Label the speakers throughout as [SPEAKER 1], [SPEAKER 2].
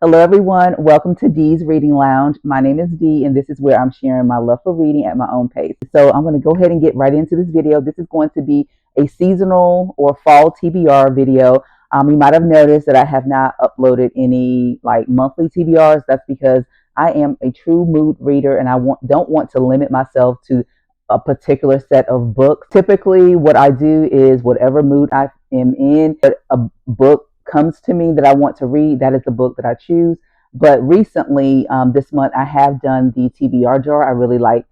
[SPEAKER 1] Hello, everyone. Welcome to Dee's Reading Lounge. My name is Dee, and this is where I'm sharing my love for reading at my own pace. So I'm going to go ahead and get right into this video. This is going to be a seasonal or fall TBR video. You might have noticed that I have not uploaded any like monthly TBRs. That's because I am a true mood reader, and don't want to limit myself to a particular set of books. Typically, what I do is whatever mood I am in, a book comes to me that I want to read, that is the book that I choose. But recently, this month, I have done the TBR jar. I really like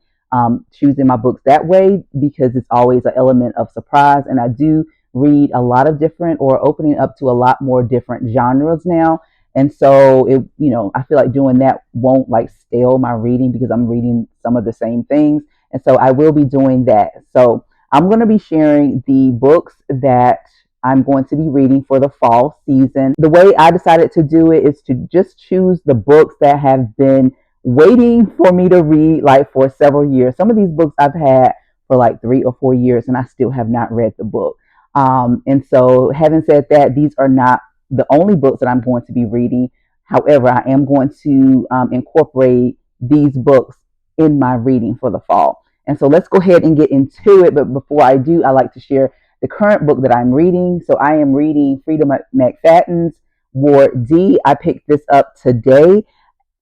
[SPEAKER 1] choosing my books that way because it's always an element of surprise. And I do read a lot of different, or opening up to a lot more different genres now. And so I feel like doing that won't like stale my reading because I'm reading some of the same things. And so I will be doing that. So I'm going to be sharing the books that I'm going to be reading for the fall season. The way I decided to do it is to just choose the books that have been waiting for me to read like for several years. Some of these books I've had for like 3 or 4 years and I still have not read the book. And so having said that, these are not the only books that I'm going to be reading. However, I am going to incorporate these books in my reading for the fall. And so let's go ahead and get into it. But before I do, I like to share the current book that I'm reading. So I am reading Freida McFadden's Ward D. I picked this up today.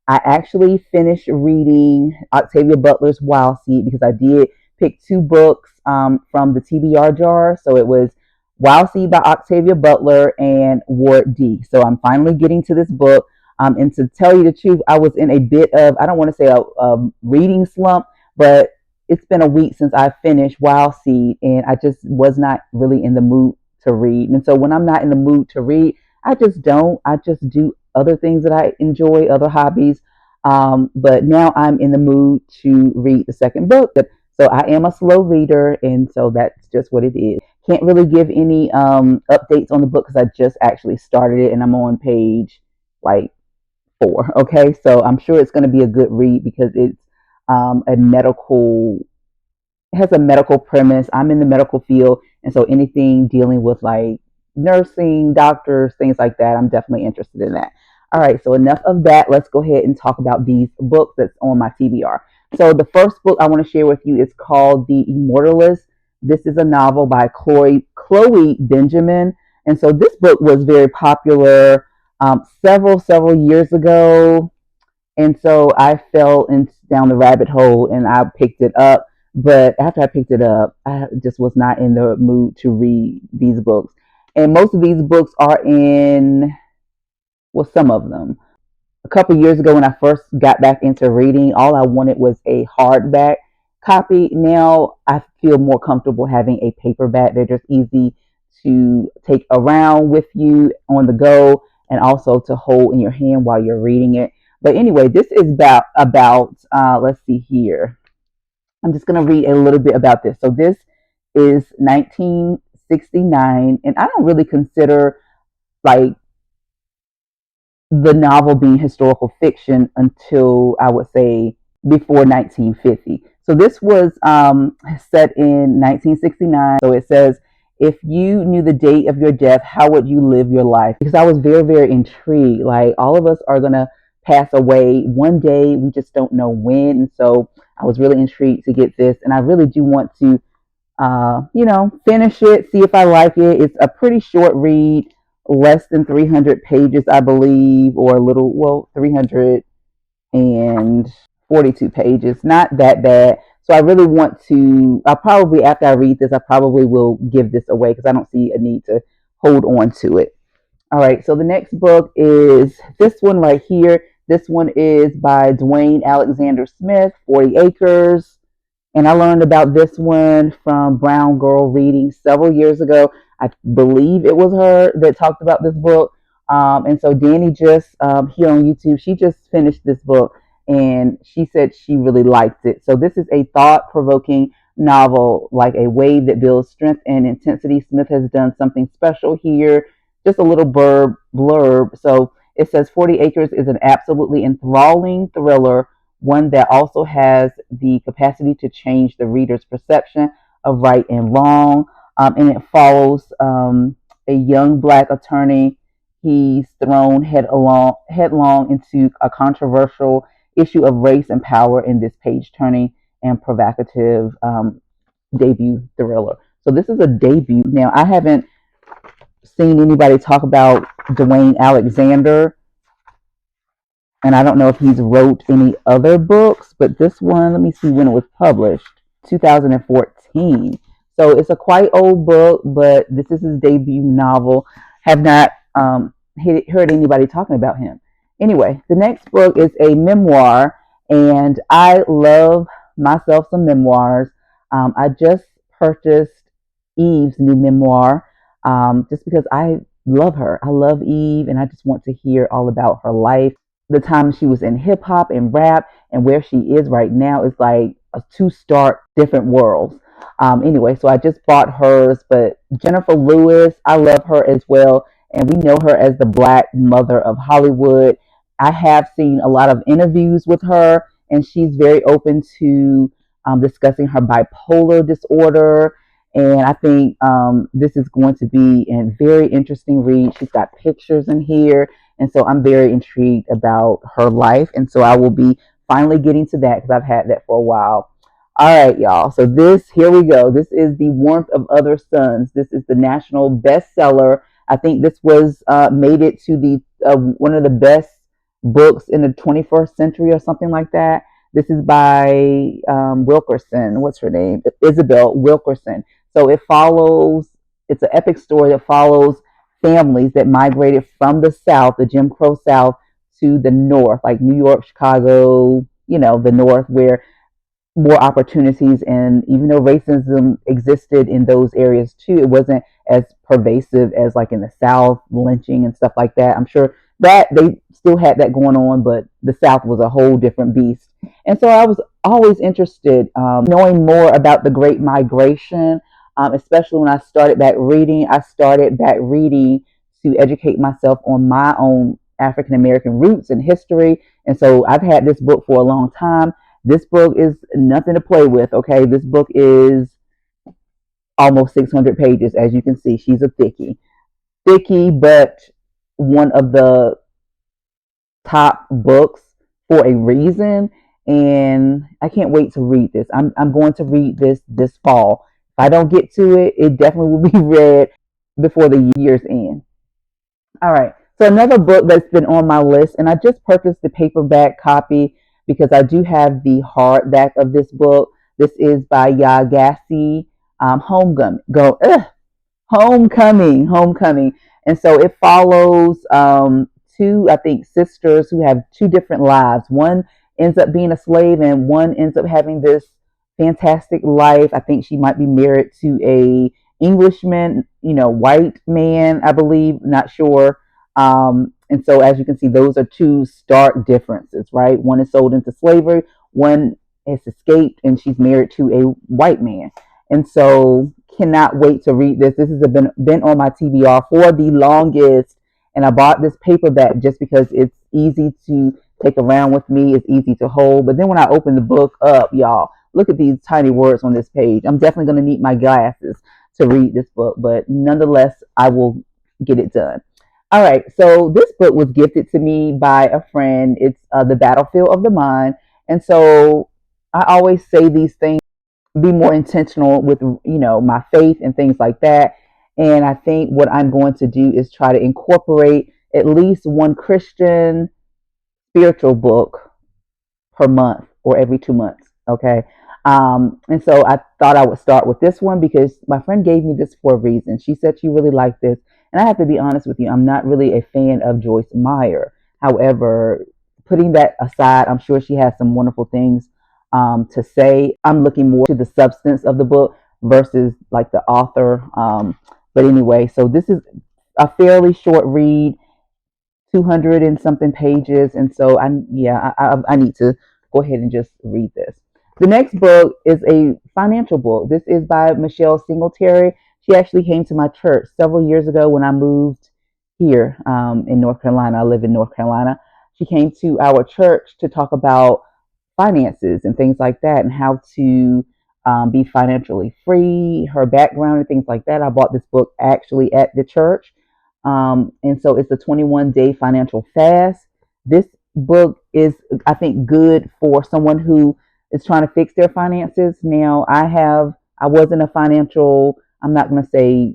[SPEAKER 1] I actually finished reading Octavia Butler's Wild Seed because I did pick two books from the TBR jar. So it was Wild Seed by Octavia Butler and Ward D. So I'm finally getting to this book. And to tell you the truth, I was in a bit of, I don't want to say a reading slump, but it's been a week since I finished Wild Seed, and I just was not really in the mood to read. And so when I'm not in the mood to read, I just don't. I just do other things that I enjoy, other hobbies. But now I'm in the mood to read the second book. So I am a slow reader, and so that's just what it is. Can't really give any updates on the book because I just actually started it, and I'm on page like 4. Okay, so I'm sure it's going to be a good read because it's it has a medical premise. I'm in the medical field, and so anything dealing with like nursing, doctors, things like that, I'm definitely interested in that. All right, so enough of that. Let's go ahead and talk about these books that's on my TBR. So the first book I want to share with you is called The Immortalist. This is a novel by Chloe Benjamin, and so this book was very popular several years ago. And so I fell down the rabbit hole and I picked it up. But after I picked it up, I just was not in the mood to read these books. And most of these books are some of them. A couple years ago when I first got back into reading, all I wanted was a hardback copy. Now I feel more comfortable having a paperback. They're just easy to take around with you on the go and also to hold in your hand while you're reading it. But anyway, this is about let's see here. I'm just going to read a little bit about this. So this is 1969, and I don't really consider like the novel being historical fiction until I would say before 1950. So this was set in 1969. So it says, if you knew the date of your death, how would you live your life? Because I was very intrigued. Like all of us are going to pass away one day. We just don't know when. And so I was really intrigued to get this. And I really do want to, finish it, see if I like it. It's a pretty short read, less than 300 pages, I believe, or 342 pages. Not that bad. So I really want to, after I read this, I probably will give this away because I don't see a need to hold on to it. All right, so the next book is this one right here. This one is by Dwayne Alexander Smith, 40 Acres. And I learned about this one from Brown Girl Reading several years ago. I believe it was her that talked about this book. And so Danny just here on YouTube, she just finished this book and she said she really liked it. So this is a thought-provoking novel, like a wave that builds strength and intensity. Smith has done something special here. Just a little blurb. So it says 40 Acres is an absolutely enthralling thriller, one that also has the capacity to change the reader's perception of right and wrong. And it follows a young Black attorney he's thrown headlong into a controversial issue of race and power in this page-turning and provocative debut thriller. So this is a debut. Now, I haven't seen anybody talk about Dwayne Alexander, and I don't know if he's wrote any other books, but this one, let me see when it was published, 2014. So it's a quite old book, but this is his debut novel. Have not heard anybody talking about him. Anyway, the next book is a memoir, and I love myself some memoirs. I just purchased Eve's new memoir just because I love her. I love Eve, and I just want to hear all about her life. The time she was in hip hop and rap, and where she is right now is like a two stark different worlds. Anyway, so I just bought hers, but Jennifer Lewis, I love her as well, and we know her as the Black Mother of Hollywood. I have seen a lot of interviews with her, and she's very open to discussing her bipolar disorder. And I think this is going to be a very interesting read. She's got pictures in here, and so I'm very intrigued about her life. And so I will be finally getting to that because I've had that for a while. All right, y'all. So here we go. This is The Warmth of Other Suns. This is the national bestseller. I think this was made it to the one of the best books in the 21st century or something like that. This is by Wilkerson. What's her name? Isabel Wilkerson. So it's an epic story that follows families that migrated from the South, the Jim Crow South, to the North, like New York, Chicago, the North, where more opportunities. And even though racism existed in those areas too, it wasn't as pervasive as like in the South, lynching and stuff like that. I'm sure that they still had that going on, but the South was a whole different beast. And so I was always interested knowing more about the Great Migration, especially when I started back reading. I started back reading to educate myself on my own African American roots and history. And so I've had this book for a long time. This book is nothing to play with, okay? This book is almost 600 pages. As you can see, she's a thickie. Thickie, but one of the top books for a reason. And I can't wait to read this. I'm going to read this fall. If I don't get to it, it definitely will be read before the year's end. All right. So another book that's been on my list, and I just purchased the paperback copy because I do have the hardback of this book. This is by Yagasi Homecoming. And so it follows two, I think, sisters who have two different lives. One ends up being a slave, and one ends up having this fantastic life. I think she might be married to a Englishman, white man, I believe, not sure. And so as you can see, those are two stark differences, right? One is sold into slavery, one has escaped, and she's married to a white man. And so cannot wait to read this. This has been on my TBR for the longest, and I bought this paperback just because it's easy to take around with me. It's easy to hold. But then when I open the book up, y'all, look at these tiny words on this page. I'm definitely going to need my glasses to read this book, but nonetheless, I will get it done. All right, so this book was gifted to me by a friend. It's The Battlefield of the Mind. And so I always say these things, be more intentional with, my faith and things like that. And I think what I'm going to do is try to incorporate at least one Christian spiritual book per month or every 2 months. Okay. And so I thought I would start with this one because my friend gave me this for a reason. She said she really liked this. And I have to be honest with you, I'm not really a fan of Joyce Meyer. However, putting that aside, I'm sure she has some wonderful things to say. I'm looking more to the substance of the book versus like the author. But anyway, so this is a fairly short read, 200 and something pages. And so I need to go ahead and just read this. The next book is a financial book. This is by Michelle Singletary. She actually came to my church several years ago when I moved here in North Carolina. I live in North Carolina. She came to our church to talk about finances and things like that and how to be financially free, her background and things like that. I bought this book actually at the church. And so it's a 21-day financial fast. This book is, I think, good for someone who is trying to fix their finances. Now, I was in a financial, I'm not going to say,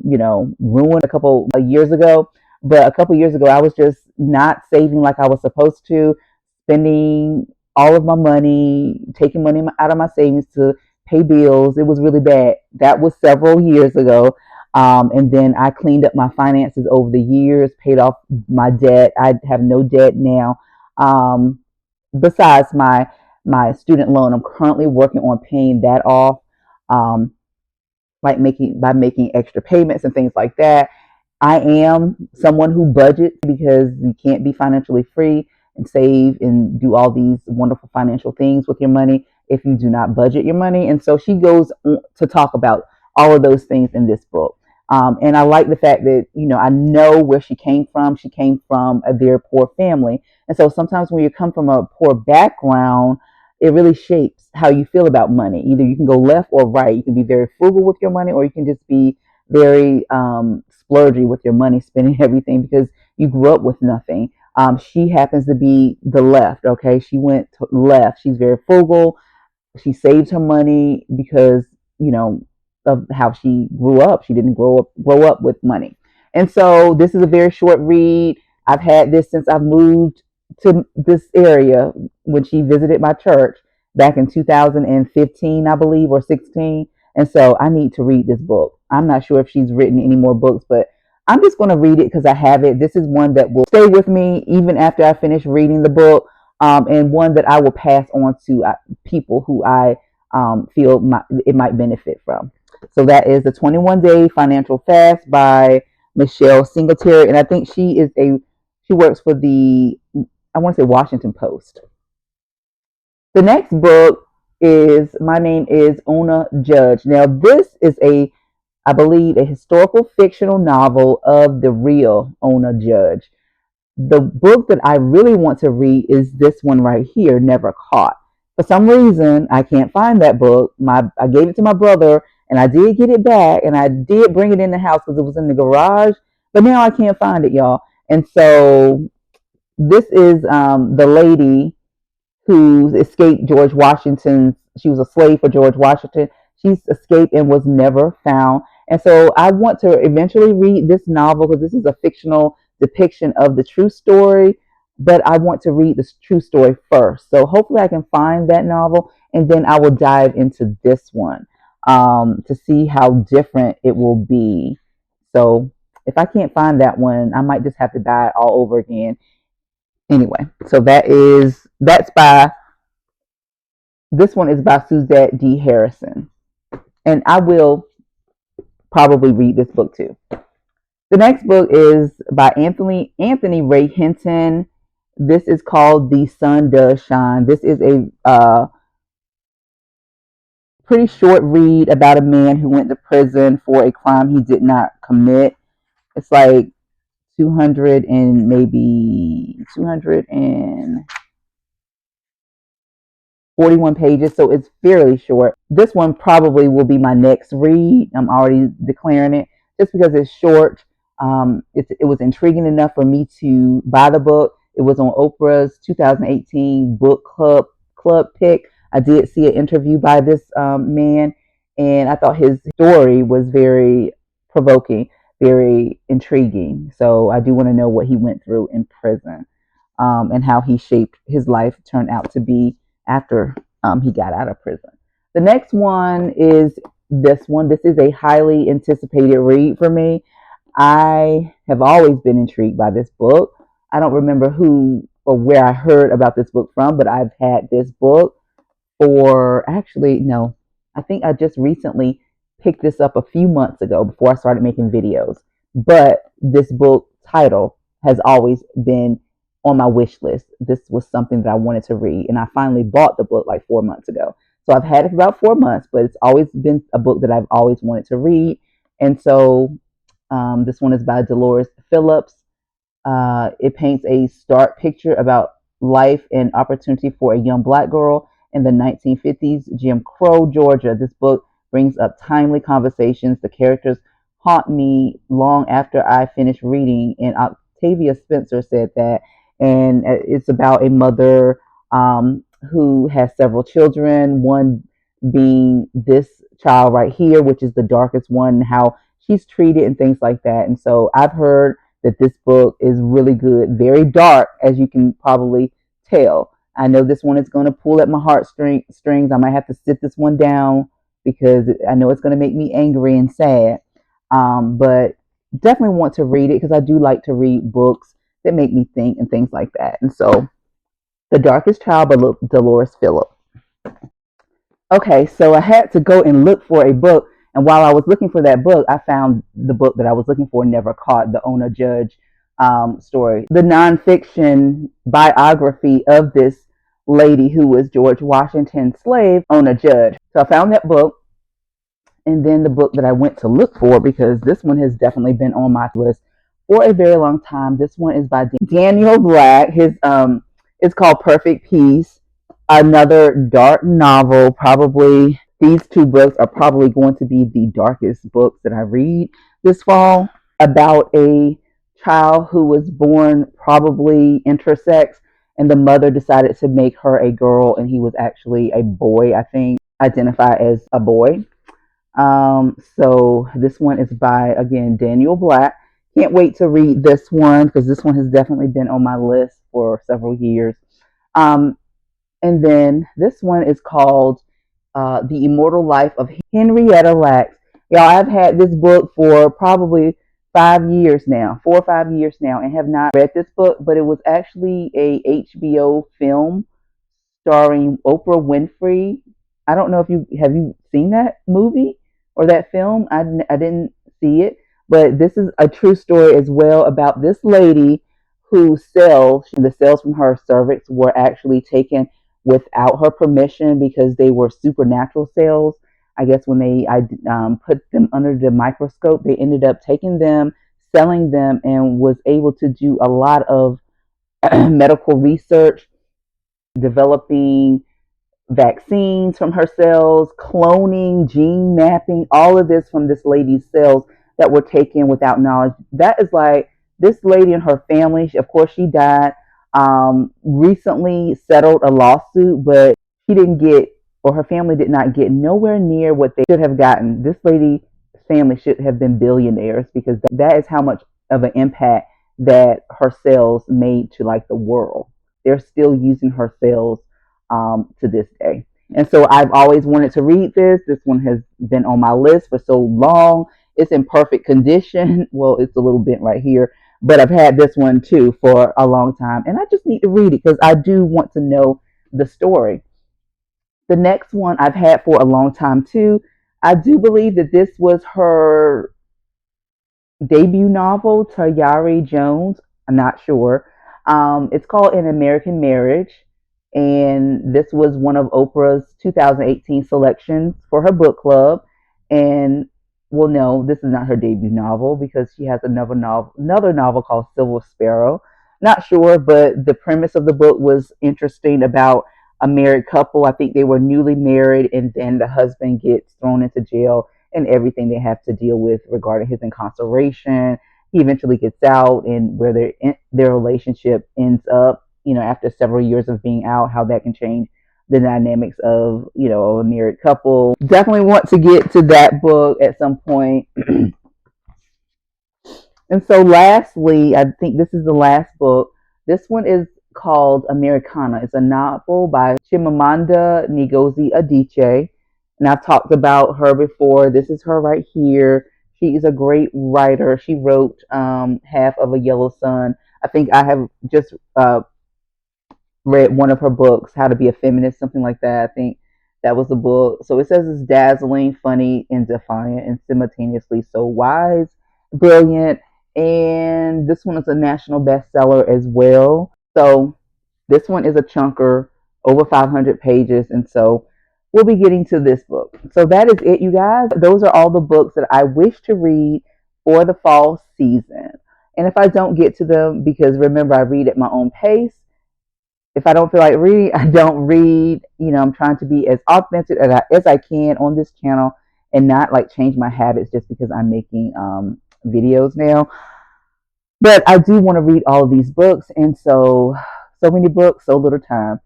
[SPEAKER 1] ruined a couple of years ago, but a couple of years ago, I was just not saving like I was supposed to, spending all of my money, taking money out of my savings to pay bills. It was really bad. That was several years ago. And then I cleaned up my finances over the years, paid off my debt. I have no debt now. Um, Besides my student loan, I'm currently working on paying that off. Um, like making extra payments and things like that. I am someone who budgets because you can't be financially free and save and do all these wonderful financial things with your money if you do not budget your money. And so she goes to talk about all of those things in this book. And I like the fact that, I know where she came from. She came from a very poor family. And so sometimes when you come from a poor background, it really shapes how you feel about money. Either you can go left or right. You can be very frugal with your money, or you can just be very splurgy with your money, spending everything because you grew up with nothing. She happens to be the left. Okay, she went to left. She's very frugal. She saved her money because you know of how she grew up. She didn't grow up with money, and so this is a very short read. I've had this since I've moved to this area when she visited my church back in 2015, I believe, or 16. And so I need to read this book. I'm not sure if she's written any more books, but I'm just going to read it because I have it. This is one that will stay with me even after I finish reading the book, and one that I will pass on to people who I feel it might benefit from. So that is the 21-day financial fast by Michelle Singletary, and I think she works for the, I want to say, Washington Post. The next book is My Name is Ona Judge. Now this is I believe, a historical fictional novel of the real Ona Judge. The book that I really want to read is this one right here, Never Caught. For some reason, I can't find that book. I gave it to my brother, and I did get it back, and I did bring it in the house because it was in the garage. But now I can't find it, y'all. And so this is the lady who escaped George Washington's. She was a slave for George Washington. She's escaped and was never found. And so I want to eventually read this novel because this is a fictional depiction of the true story, but I want to read the true story first. So hopefully I can find that novel and then I will dive into this one to see how different it will be. So if I can't find that one, I might just have to buy it all over again. Anyway, so that's by this one is by Suzette D. Harrison. And I will probably read this book too. The next book is by Anthony Ray Hinton. This is called The Sun Does Shine. This is a pretty short read about a man who went to prison for a crime he did not commit. It's like 200 and maybe 241 pages, so it's fairly short. This one probably will be my next read. I'm already declaring it just because it's short. It was intriguing enough for me to buy the book. It was on Oprah's 2018 book club pick. I did see an interview by this man, and I thought his story was very provoking, very intriguing. So I do want to know what he went through in prison, and how he shaped his life, turned out to be after he got out of prison. The next one is this one. This is a highly anticipated read for me. I have always been intrigued by this book. I don't remember who or where I heard about this book from, but I've had this book for, actually, no, I think I just recently picked this up a few months ago before I started making videos. But this book title has always been on my wish list. This was something that I wanted to read, and I finally bought the book like 4 months ago. So I've had it for about 4 months, but it's always been a book that I've always wanted to read. And so this one is by Dolores Phillips. It paints a stark picture about life and opportunity for a young black girl in the 1950s, Jim Crow, Georgia. This book brings up timely conversations. The characters haunt me long after I finish reading. And Octavia Spencer said that, and it's about a mother who has several children, one being this child right here, which is the darkest one, how she's treated and things like that. And so I've heard that this book is really good, very dark, as you can probably tell. I know this one is going to pull at my heartstrings. I might have to sit this one down because I know it's going to make me angry and sad. But definitely want to read it because I do like to read books that make me think and things like that. And so, The Darkest Child by Dolores Phillip. Okay, so I had to go and look for a book. And while I was looking for that book, I found the book that I was looking for, Never Caught, the Ona Judge story, the nonfiction biography of this lady who was George Washington's slave, Ona Judge. So I found that book. And then the book that I went to look for, because this one has definitely been on my list for a very long time. This one is by Daniel Black. His it's called Perfect Peace, another dark novel. Probably these two books are probably going to be the darkest books that I read this fall, about a child who was born probably intersex, and the mother decided to make her a girl, and he was actually a boy, I think, identify as a boy. So this one is by, again, Daniel Black. Can't wait to read this one because this one has definitely been on my list for several years. Um, and then this one is called The Immortal Life of Henrietta Lacks. Y'all, I've had this book for probably 5 years now, 4 or 5 years now, and have not read this book, but it was actually a HBO film starring Oprah Winfrey. I don't know if you seen that movie or that film. I didn't see it, but this is a true story as well about this lady whose cells from her cervix were actually taken without her permission because they were supernatural cells. I guess when I put them under the microscope, they ended up taking them, selling them, and was able to do a lot of medical research, developing vaccines from her cells, cloning, gene mapping, all of this from this lady's cells that were taken without knowledge. That is like this lady and her family. Of course, she died. Recently settled a lawsuit, but she didn't get, or her family did not get nowhere near what they should have gotten. This lady's family should have been billionaires because that is how much of an impact that her cells made to like the world. They're still using her cells to this day. And so I've always wanted to read this. This one has been on my list for so long. It's in perfect condition. Well, it's a little bent right here, but I've had this one too for a long time. And I just need to read it because I do want to know the story. The next one I've had for a long time too. I do believe that this was her debut novel, Tayari Jones. I'm not sure. It's called An American Marriage, and this was one of Oprah's 2018 selections for her book club. And well, no, this is not her debut novel because she has another novel called Silver Sparrow. Not sure, but the premise of the book was interesting about a married couple. I think they were newly married, and then the husband gets thrown into jail and everything they have to deal with regarding his incarceration. He eventually gets out, and where their relationship ends up, after several years of being out, how that can change the dynamics of, a married couple. Definitely want to get to that book at some point. And so lastly, I think this is the last book. This one is called Americana. It's a novel by Chimamanda Ngozi Adichie. And I've talked about her before. This is her right here. She is a great writer. She wrote Half of a Yellow Sun. I think I have just read one of her books, How to Be a Feminist, something like that. I think that was the book. So it says it's dazzling, funny, and defiant, and simultaneously so wise, brilliant. And this one is a national bestseller as well. So this one is a chunker, over 500 pages. And so we'll be getting to this book. So that is it, you guys. Those are all the books that I wish to read for the fall season. And if I don't get to them, because remember, I read at my own pace. If I don't feel like reading, I don't read. I'm trying to be as authentic as I can on this channel and not like change my habits just because I'm making videos now. But I do want to read all of these books, and so many books, so little time.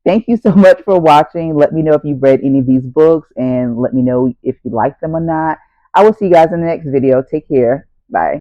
[SPEAKER 1] Thank you so much for watching. Let me know if you've read any of these books, and let me know if you like them or not. I will see you guys in the next video. Take care. Bye.